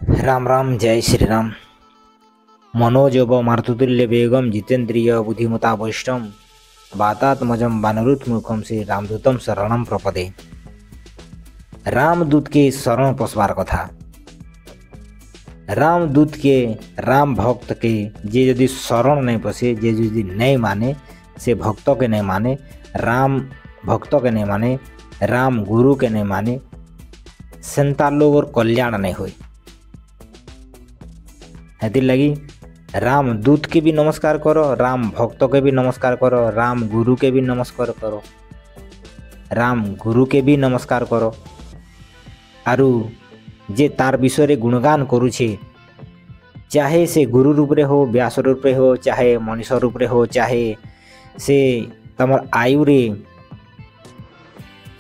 राम राम जय श्री राम। मनोजव मारुतुल्य वेगम जितेन्द्रिय बुद्धिमता वैष्णव वातात्मजम वानरुत्मुखम श्री रामदूतम शरणम प्रपदे। रामदूत के शरण पशवार कथा। रामदूत के राम भक्त के जे यदि शरण नहीं पशे, जे यदि नहीं माने, से भक्त के नहीं माने, राम भक्त के नहीं माने, राम गुरु के नहीं माने, संता लोग और कल्याण नहीं हुई। हेतिर लगी राम दूत के भी नमस्कार करो, राम भक्त के भी नमस्कार करो, राम गुरु के भी नमस्कार करो, राम गुरु के भी नमस्कार करो। आरु जे तार विषय गुणगान करुछे, चाहे से गुरु रूप रे हो, व्यास रूप रे हो, चाहे मनीष रूप रे हो, चाहे से तमर आयु रे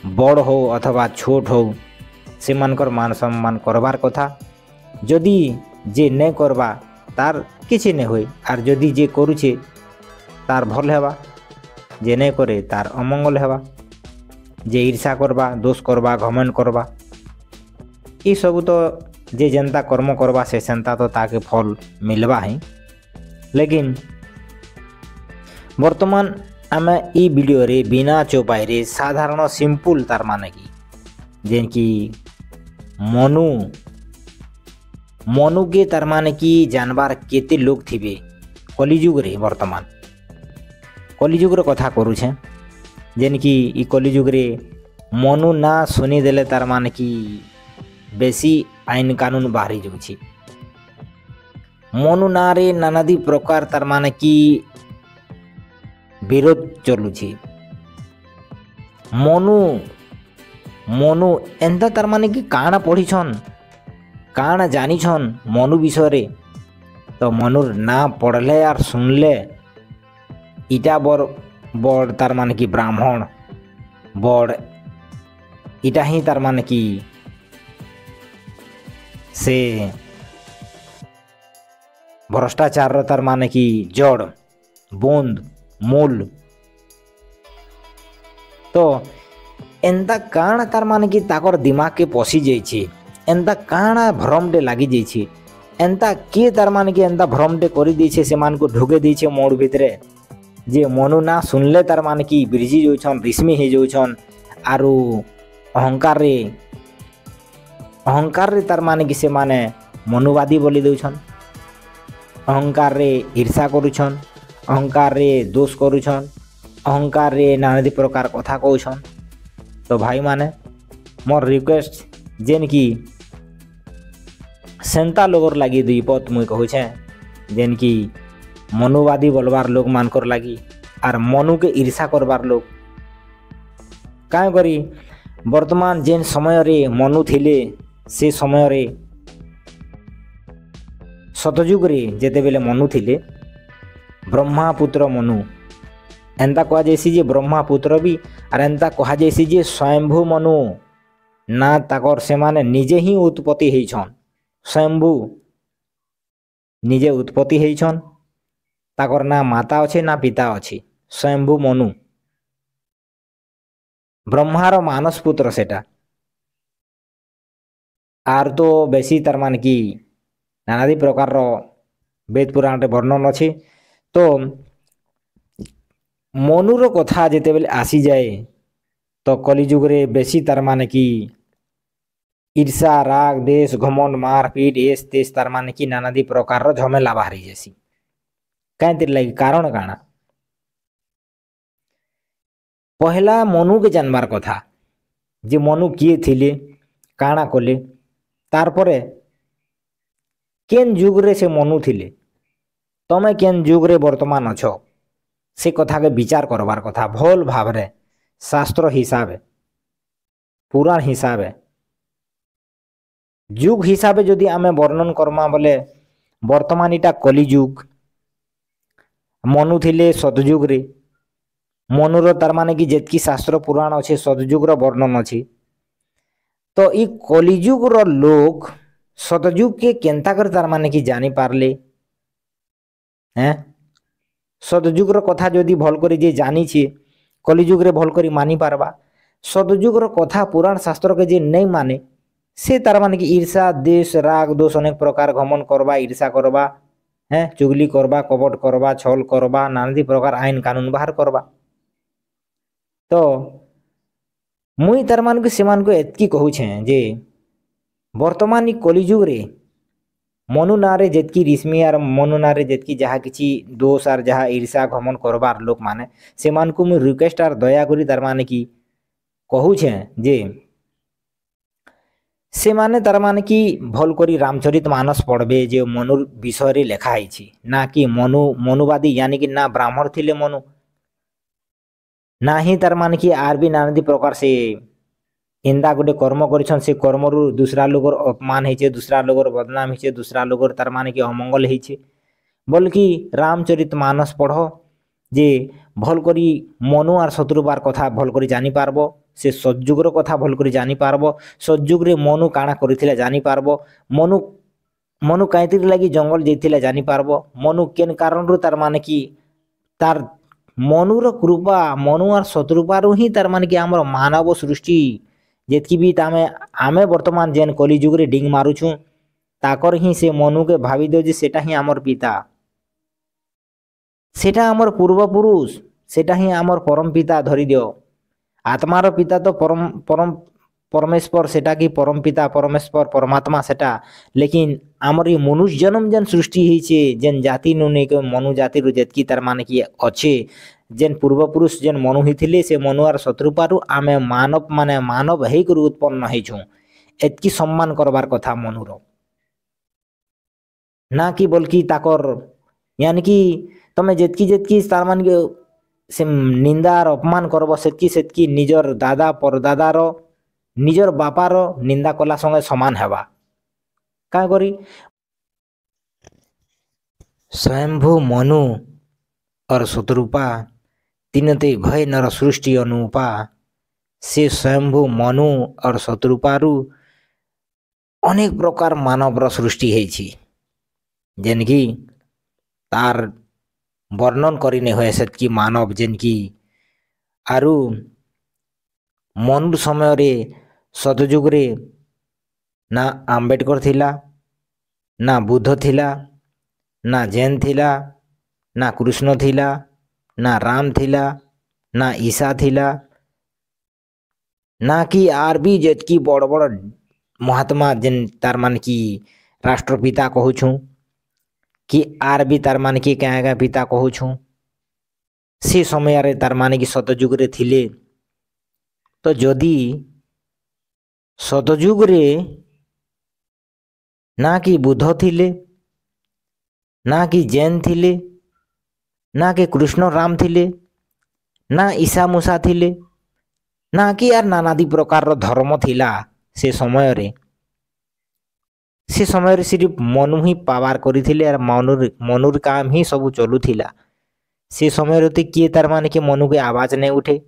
बड़ हो अथवा छोट हो, से मानकर मान सम्मान करबार कथा। जदि जे नहीं करबा तार किसी नहीं हुए, आर जदि जे करुछे तार भल हेबा, जे नहीं करे तार अमंगल हेबा। जे ईर्षा करबा, दोष करबा, घमंड करबा, ये सब तो जे जनता कर्म करबा से सेंता तो ताके फल मिलबा ही। लेकिन वर्तमान आम ई वीडियो रे बिना चौपाई रे साधारण सिंपल तार माने की जेन की मनु के तार माने की जानबार केते लोग थिबे कलिजुग रे। वर्तमान कलिजुग रे कथा करूछे, जेन की ई कलिजुग रे मनु ना सुनी देले तार माने की बेसी आईन कानून बाहरी जाउछि। मनु ना रे नानादी प्रकार तार माने की विरोध चलुछि। मनु एंता तार माने की काना पढ़ीछन, काना जानिछन मनु विषय रे, तो मनुर ना पढ़ले और सुनले इटा बड़ तार माने की ब्राह्मण बड़ इटा ही तार माने की से भ्रष्टाचार तार माने की जड़ बूंद मूल। तो एंता काना तार माने की ताकर दिमाग के पशि जाइछे, एंता काना भ्रमटे लगी जाइछे, एंता के तार माने की एंता भ्रमटे करी दीछे, से मान को ढुके दीछे मोड़ भितरे। जे मनु ना सुनले तार माने की बिरजी जोछन, रिश्मी हे जोछन, आरु अहंकार रे तार माने की से माने मनुवादी बोली दउछन, अहंकार रे ईर्षा करुछन, अहंकार रे दोष करुछन, अहंकार रे नानादी प्रकार कथा कहछन। तो भाई माने मोर रिक्वेस्ट जेन की सेंता लोगर लगी दुई पत मुई कहूछे, जेन की मनुवादी बोलबार लोग मानकर लगी आर मनु के ईर्षा करबार लोग क्या करी। वर्तमान जेन समय रे मनु थिले, से समय रे सतयुग रे जेते बेले मनु थिले, ब्रह्मापुत्र मनु एंता कहा जैसी जे ब्रह्मापुत्र भी, और एंता कहा जैसी जे स्वयंभू मनु ना ताकर से माने निजे ही उत्पत्ति होइछन। स्वयंभू निजे उत्पत्ति होइछन, ताकर ना माता अच्छे ना पिता अच्छे। स्वयंभू मनु ब्रह्मार मानस पुत्र सेटा। आर तो बेसी तार मान की नानादी प्रकार वेद पुराण रे वर्णन अच्छे। तो मनुर कथा जेते बेले आसी जाए, तो कलिजुग रे बेसी तार माने की ईर्षा राग देश घमंड मारपीट एस तेज तार माने की नानादी प्रकार झमेला बाहरी जैसी। कहीं लगी कारण काना पहला मनु के जानबार कथा, जे मनु किए थिले, काना कले, तारपरे केन जुग रे से मनु थिले, तमे केन जुग रे वर्तमान अछो, से कथा के विचार करबार कथा भल भाव रे। शास्त्र हिसाब पुराण हिसाब जुग हिसाब जदि आमे वर्णन करमा बोले, वर्तमान इटा कलिजुग, मनु थिले सतयुग रे। मनुर तार माने की जेतकी शास्त्र पुराण अच्छे सतयुग रो वर्णन अच्छे। तो ई कलिजुग रो लोग सतयुग के केंता कर तार माने की जानी पारले हैं। सतयुग रो कथा जदि भल करी जे जानी छे, कलिजुग रे भल करी मानी पारबा। सतयुग रो कथा पुराण शास्त्र के जे नहीं माने, से तार माने कि ईर्षा देश राग दोष अनेक प्रकार घमन करवा ईर्षा करवा चुगली करवा कपट करवा छल करवा नानादी प्रकार आईन कानून बाहर करवा। तो मुई तार मान से एतकी कहूछे जे वर्तमान ई कलिजुग रे मनु नारे जेतकी रिश्मी आर मनु नारे जेतकी जहा किछि दोष आर जहा ईर्षा घमन करबार लोक माने से मान को मुई रिक्वेस्ट आर दया करी तार माने कि कहूछे जे से माने तार माने कि भल करी रामचरित मानस पढ़बे जे मनुर विषय रे लेखा है ना कि मनुवादी यानी कि ना ब्राह्मण थिले मनु ना ही तार माने कि आर भी नानादी प्रकार से इंदा गोटे कर्म कर से कर्म रु दूसरा लोगर अपमान है दूसरा लोगर बदनाम है दूसरा लोगर तार माने कि अमंगल है बल्कि रामचरित मानस पढ़ जे भल करी मनु आर शत्रुबार कथा भल करी जानी पारबो से सतयुगर कथा भल करी जानी पारबो सतयुग रे मनु काଣା करिथिला जानी पारबो मनु मनु काइतिर लागि जंगल जैथिला जानी पारबो मनु केन कारण रु तार माने कि तार मनुर कृपा मनु आर शत्रुबारु ही तार माने कि हमर मानव सृष्टि जेतकी भी तामे आमे वर्तमान जेन कलिजुग रे डिंग मारुछु ताकर ही से मनु के भावी दो जे सेटा ही हमर पिता सेटा हमर पूर्वपुरुष सेटा ही हमर परम पिता धरि दियो आत्मार पिता तो परम परम परमेश्वर सेटा कि परम पिता परमेश्वर परमात्मा सेटा लेकिन आमर ये मनुष्य जन्म जेन सृष्टि है जेन जाति नुने के मनु जाति रु जेतकी तार माने कि अच्छे जेन पूर्वपुरुष जेन मनु ही थिले से मनु आर शत्रुपारु आमे मानव माने मानव हे कर उत्पन्न हेछु एतकी सम्मान करबार कथा मनुर ना कि बल्कि ताकर यानी कि तमे जेतकी जेतकी तार माने कि से निंदा और अपमान करब सेतकी सेतकी निजर दादा परदादार निजर बापार निंदा कला संगे समान हेबा का करी स्वयंभू मनु और शत्रुपा तीनते भय नर सृष्टि अनुपा से स्वयंभू मनु और शत्रुपारु अनेक प्रकार मानवर सृष्टि है जेन की तार वर्णन करिने हुए सेतकी मानव जेन की आरु मनुर समय रे सतयुग रे ना आम्बेडकर थिला ना बुद्ध थिला ना जैन थिला ना कृष्ण थिला ना राम थिला ना ईसा थिला ना कि आर भी जेतकी बड़ बड़ महात्मा जेन तार मान की राष्ट्रपिता कहूछु कि आर भी तार मान की क्या पिता कहूछु से समय रे तार मान की सतयुग रे थिले तो जदि सतयुग रे ना कि बुद्ध थिले ना कि जैन थिले ना कि कृष्ण राम थिले ना ईसा मूसा थिले ना कि यार नानादी प्रकार धर्म थिला से समय रे सिर्फ मनु ही पावार करिथिले यार मनुर काम ही सब चलुथिला से समय रे किए तार माने कि मनु के आवाज नहीं उठे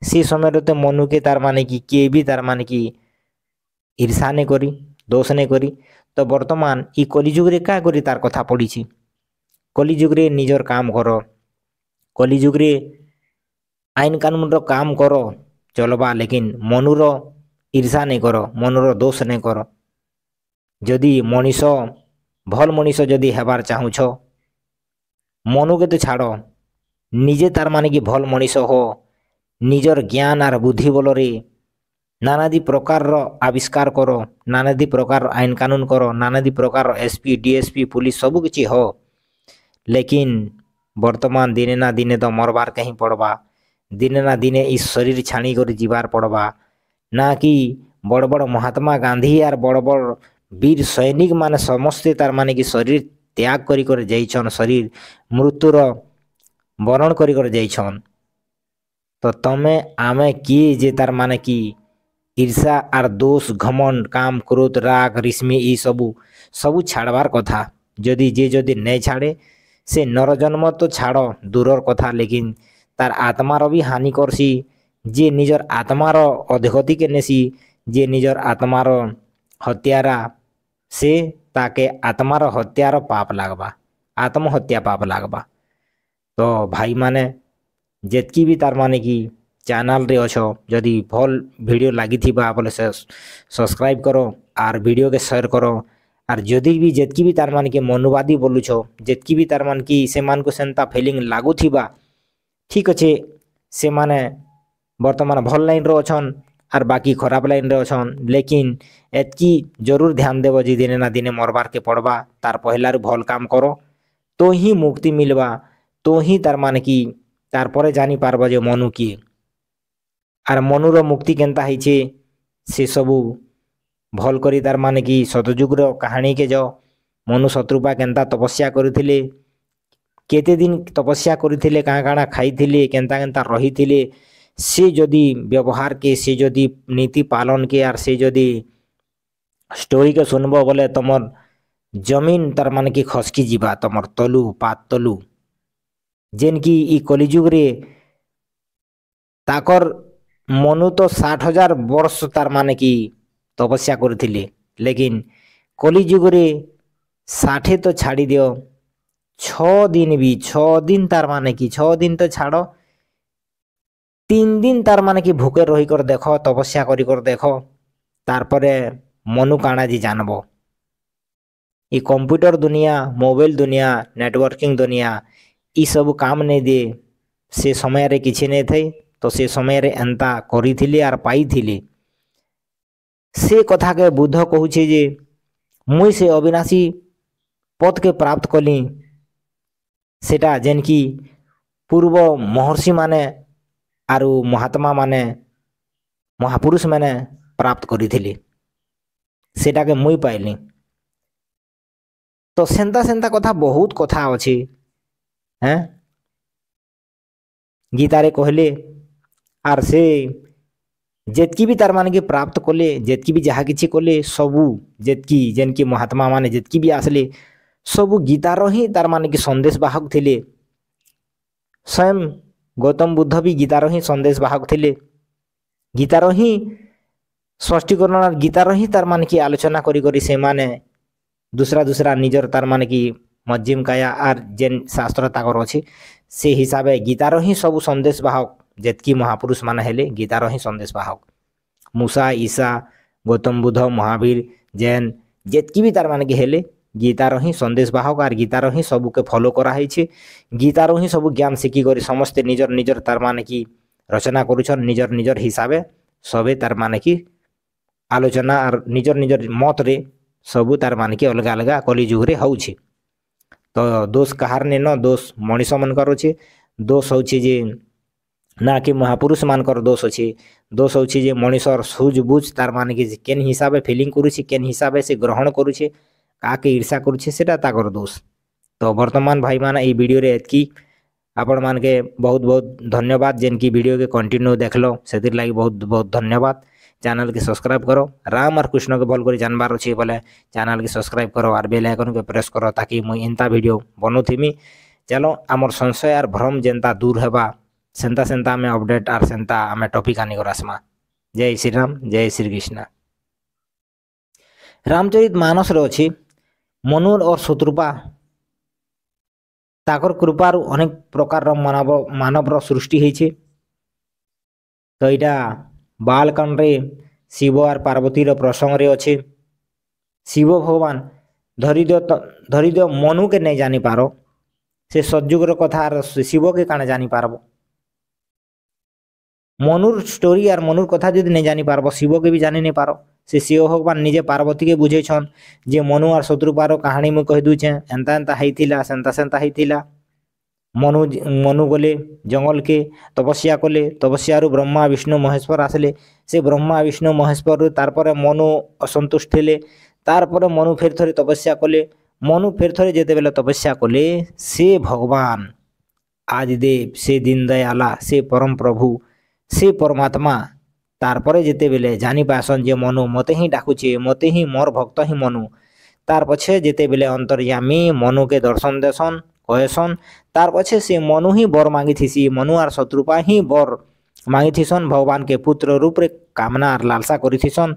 से समय रे मनु के तार माने कि किए भी तार माने कि ईर्षा नहीं करी दोष नहीं करी तो वर्तमान ई कलिजुग रे का करी तार कथा पड़ी छी कलिजुग रे निजर काम करो कलिजुग रे आईन कानून रो काम करो चलबा लेकिन मनुर ईर्षा नहीं करो मनुर दोष नहीं करो जदि मनीष भल मनीष जदि हेबार चाहूछ मनु के तो छाड़ निजे तार माने कि भल मनीष हो निजर ज्ञान आर बुद्धि बल रे नानादी प्रकार आविष्कार करो नानादी प्रकार आईन कानून करो नानादी प्रकार एसपी डीएसपी पुलिस सब किछि हो लेकिन वर्तमान दिने ना दिने तो मरबार कहीं पड़वा दिने ना दिने इस शरीर छाणी कर जीवार पड़वा ना कि बड़ बड़ महात्मा गांधी यार बड़ बड़ वीर सैनिक माने समस्ते तार माने कि शरीर त्याग करी कर जाइछन शरीर मृत्युर वरण करी कर जाइछन तो तमे आमे किए जे तार माने कि ईर्षा आर दोष घमंड काम क्रोध राग रिश्मी ई सबू छाड़बार कथा जदि नहीं छाड़े से नर जन्म तो छाड़ दूरर कथा लेकिन तार आत्मार भी हानि करसी जे निजर आत्मार अधगति के नेसी जे निजर आत्मार हत्यारा से ताके आत्मार हत्यार पाप लागबा आत्महत्या पाप लागबा तो भाई माने जेतकी भी तार माने कि चैनल रे अच्छो जदि भल वीडियो लगी बोले सब्सक्राइब करो आर वीडियो के शेयर करो आर जदि भी जेतकी भी तार मान के मनुवादी बोलुछ जेतकी भी तार मान की से मान को सेंता फीलिंग लागुथिबा ठीक अच्छे से माने वर्तमान भल लाइन रो अछन आर बाकी खराब लाइन रे अछन लेकिन एतकी जरूर ध्यान देव जी दिने ना दिने मरबार के पड़बा तार पहलार भल काम करो तो ही मुक्ति मिलवा तो ही तार मान की तार परे जानी पारबा जे मनु किए आर मनुर मुक्ति केनता ହେଇଛେ से सबू भल करी तार माने कि सतयुग रो कहानी के जाओ मनु शत्रुपा केनता तपस्या करुथिले केते दिन तपस्या करुथिले काଣା काଣା खाइथिले केनता केनता रहिथिले से जदि व्यवहार के से जदि नीति पालन के आर से जदि स्टोरी के सुनबो बोले तमर जमीन तार माने कि खसकी जीवा तमर तलु पात तलु जेन की ई कलिजुग रे ताकर मनु तो 60,000 वर्ष तार माने कि तपस्या करुथिले लेकिन कलिजुग रे 60 तो छाड़ी दियो 6 दिन भी 6 दिन तार माने कि 6 दिन तो छाड़ो 3 दिन तार माने कि भूखे रही कर देखो तपस्या करी कर देखो तार परे मनु काना जी जानबो ई कंप्यूटर दुनिया मोबाइल दुनिया नेटवर्किंग दुनिया ई सब काम नहीं दे से समय रे किछि नहीं थे तो से समय रे एंता करिथिले आर पाइथिले से कथा के बुद्ध कहूछे जे मुई से अविनाशी पद के प्राप्त कली सेटा जेन की पूर्व महर्षि माने आरु महात्मा माने महापुरुष माने प्राप्त करिथिले सेटा के मुई पाइली तो सेंता सेंता कथा बहुत कथा अछि हैं गीतारे कहले आर से जेतकी भी तार माने के प्राप्त कले जेतकी भी जहा किछि कले सबू जेतकी जेन की महात्मा माने जेतकी भी आसले सबू गीतार ही तार माने की संदेश वाहक थिले स्वयं गौतम बुद्ध भी गीतार ही संदेश वाहक थिले गीतार ही स्पष्टीकरण गीतार ही तार माने की आलोचना करी करी से माने दूसरा निजर तार माने की मज्जिम काया आर जेन शास्त्र ताकर अछि से हिसाबे गीतार ही सब संदेश वाहक जेतकी महापुरुष माने हेले गीतार ही संदेश वाहक मूसा ईसा गौतम बुद्ध महावीर जैन जेतकी भी तार माने की हेले गीतार ही संदेश वाहक आर गीतार ही सब के फॉलो करा है गीतार ही सब ज्ञान शिखी कर समस्ते निजर निजर तार माने की रचना करुछन निजर निजर हिसाबे सबे तार माने की आलोचना आर निजर निजर मत रे सबू तार माने की अलग अलग कलिजुग रे होउछे तो दोष कहार ने न दोष मनीष मनकर अच्छे दोष होउछे जे ना कि महापुरुष मानकर दोष अच्छे दोष होउछे जे मनीषर सूझबूझ तार माने कि केन हिसाबे फीलिंग करुछे केन हिसाबे से ग्रहण करुछे काके ईर्षा करुछे सेटा ताकर दोष तो वर्तमान भाई माने ई वीडियो रे एतकी आपण मान के बहुत बहुत धन्यवाद जेन की वीडियो के कंटिन्यू देखलो सेतिर लागि बहुत बहुत धन्यवाद चैनल के सब्सक्राइब करो राम और कृष्ण के भल कर जानबार अच्छे बोले चैनल के सब्सक्राइब करो और बेल आइकन के प्रेस करो ताकि मुई इंता वीडियो बनौथिमी चलो आमर संशय और भ्रम जेनता दूर हेबा सेंता सेंता आम अपडेट और सेंता आम टॉपिक आनी आसमा जय श्री राम जय श्री कृष्ण रामचरित मानस रे अच्छी मनु और शत्रुपा ताकर कृपार अनेक प्रकार मानव सृष्टि होइछे तो यहाँ बालकांड रे शिव और पार्वती प्रसंग रे अच्छे शिव भगवान धरी दियो मनु के नहीं जानी पारो से सतयुग कथा शिव के काने जानी पारबो मनुर स्टोरी और मनुर कथा जदि नहीं जानी पारबो शिव के भी जानी नहीं पारो से शिव भगवान निजे पार्वती के बुझे छन जे मनु और शत्रुपार कहानी मुझे कह दूचे एंता एंता होइथिला सेंता सेंता होइथिला मनु गले जंगल के तपस्या कले तपस्यारू ब्रह्मा विष्णु महेश्वर आसले से ब्रह्मा विष्णु महेश्वर तारपर मनु असंतुष्ट थे तारपर मनु फेर थरे तपस्या कले मनु फेर थरे जेते बेले तपस्या कले से भगवान आदिदेव से दीन दयाला से परम प्रभु से परमात्मा तारपर जेते बेले जानी पासन जे मनु मते ही डाकुचे मते ही मोर भक्त ही मनु तार पछे जेते बेले अंतर्यामी मनु के दर्शन देसन कहसन तार पछे से मनु ही बर मांगी थी मनु और शत्रुपा ही बर मांगी थीसन भगवान के पुत्र रूप रे कामना और लालसा करी थीसन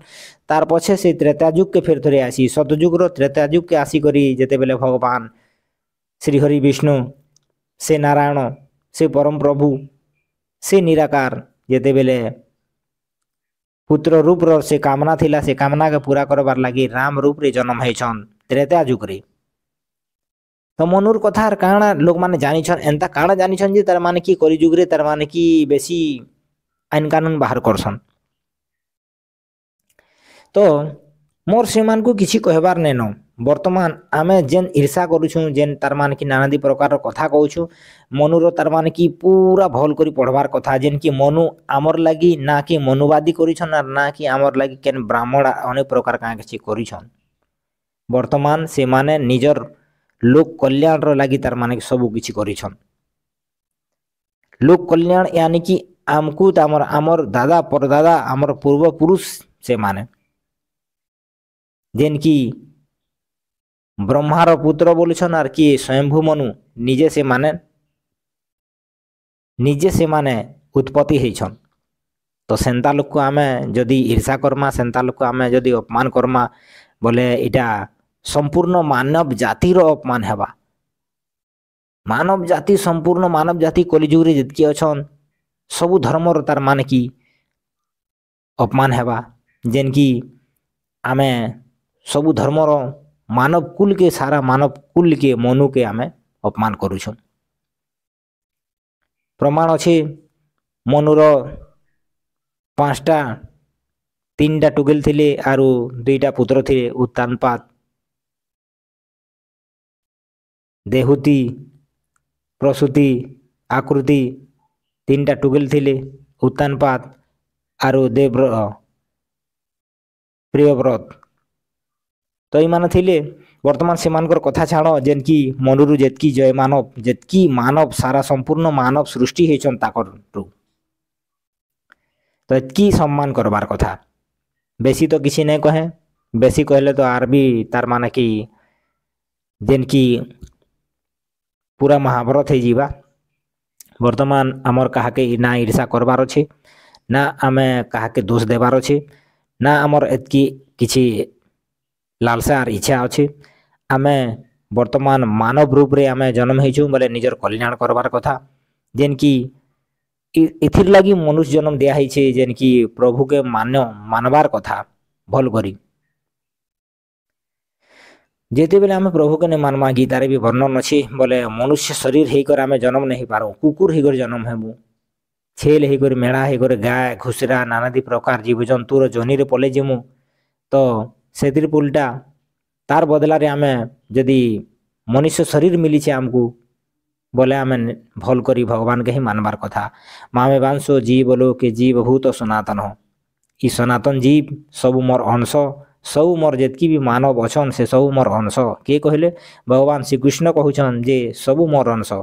तार पछे से त्रेतायुग के फेर थरे आसी सतयुग रो त्रेतायुग के आसी करी जेते बेले भगवान श्री हरि विष्णु से नारायण से परम प्रभु से निराकार ଯେତେବେଳେ पुत्र रूप रो से कामना थिला से कामना के पूरा करबार लगी राम रूप रे जन्म हेछन त्रेता जुग रे। तो मनुर कथार काଣା लोक माने जानी छन एंता काଣା जानी छन जे तार माने की कली जुग रे तार माने की बेसी आईन कानून बाहर करसन। तो मोर सेमान को किसी कहबार नेनो वर्तमान आमे जेन ईर्षा करूछु जेन तार माने की नानादी प्रकार कथा कहूछु मनुर तार माने की पूरा भल करी पढ़बार कथा जेन की मनु आमर लगी ना कि मनुवादी करिछन ना कि आमर लगी केन ब्राह्मण अनेक प्रकार का किछि करिछन। वर्तमान से माने निजर लोक कल्याण रो लगी तार माने सब किछि करिछन। लोक कल्याण यानी कि आमकु आमर आमर दादा परदादा आमर पूर्व पुरुष से माने जेन की ब्रह्मार पुत्र बोलछन आर कि स्वयंभू मनु निजे से माने उत्पत्ति हेछन। तो सेंता लोक को आमे जदि ईर्षा करमा सेंता लोक को आमे जदि अपमान करमा बोले इटा संपूर्ण मानव जाति रो अपमान हेबा। मानव जाति संपूर्ण मानव जाति कलिजुग रे जतकी अछन सबु धर्म रो तार माने की अपमान हेबा। जेन की आमे सबु धर्म रो मानव कुल के सारा मानव कुल के मनु के आमे अपमान करूछु। प्रमाण अछि मनुर 5टा 3टा टुगेल थिले आरु 2टा पुत्र थिले उत्तानपाद देहुति प्रसूति आकृति 3टा टुगेल थिले उत्तानपाद आरु देव प्रियव्रत। तो ये मान थिले वर्तमान से मानकर कथा छाड़ जेन की मनुरु जेतकी जय मानव जेतकी मानव सारा संपूर्ण मानव सृष्टि हेछन ताकर तो एतकी सम्मान करबार कथा। बेसी तो किसी नहीं कहे बेसी कहले तो आर भी तार माने की जेन की पूरा महाभारत है जीवा। वर्तमान आमर कहा के ना ईर्षा करबार अच्छे ना आमे कहा के दोष देबार अच्छे ना आमर एतकी किछि लालसा आर इच्छा अच्छे। आमे वर्तमान मानव रूप रे आमे जन्म हेछु बोले निजर कल्याण करबार कथा जेन की इथिर लगी मनुष्य जन्म दिया है जेन की प्रभु के मानबार कथा भल करी। जेते बेले आमे प्रभु के ने मानमा गीतारे भी वर्णन अच्छे बोले मनुष्य शरीर हेकर आमे जन्म नहीं पारो कुकुर हेकर जन्म हेबू छेल हेकर मेढ़ा हेकर गाय घुसरा नानादी प्रकार जीव जंतुर जोनी रे पले जेमु। तो सेतिर उल्टा तार बदला रे आमे जदि मनुष्य शरीर मिली छे आमको बोले आमे भल करी भगवान के ही मानबार कथा। मामे बांसो जीव बोलो के जीव भूत सनातन हो ई सनातन जीव सब मोर अंश सब मोर जेतकी भी मानव अछन से सब मोर अंश के कहले भगवान श्री कृष्ण कहउछन जे सब मोर अंश।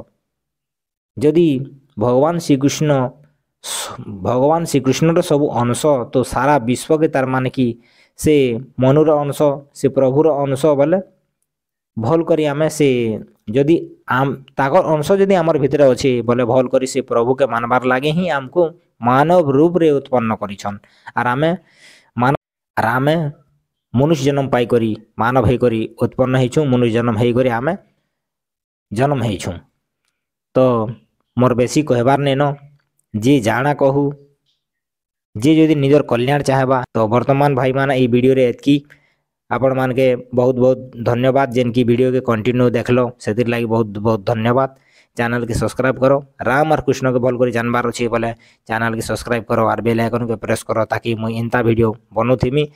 जदि भगवान श्री कृष्ण सब अंश तो सारा विश्व के तार माने की से मनुर अंश से प्रभुर अंश बोले भल करी आमे से जदि आम ताकर अंश जदि आमर भितर अच्छे बोले भल करी से प्रभु के मानबार लागे ही आमको मानव रूप रे उत्पन्न करिछन। आर आमे मनुष्य जन्म पाई करी मानव हे करी उत्पन्न हेछु मनुष्य जन्म हे करी आमे जन्म हेछु। तो मोर बेसी कहबार नेनो जे जाना कहू जे जदि निजर कल्याण चाहेबा तो वर्तमान भाई माना ये वीडियो रे एतकी आपण मान के बहुत बहुत धन्यवाद जेन की वीडियो के कंटिन्यू देखलो सेतिर लागि बहुत बहुत धन्यवाद। चैनल के सब्सक्राइब करो राम और कृष्ण के भल कर जानबार अच्छे बोले चैनल के सब्सक्राइब करो और बेल आइकन के प्रेस करो ताकि मुई एंता वीडियो बनौथिमी।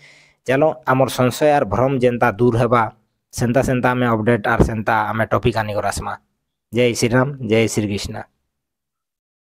चलो आमर संशय और भ्रम जेनता दूर हेबा सेंता में अपडेट और सेंता आमे टॉपिक आनी करसमा। जय श्री राम जय श्री कृष्ण।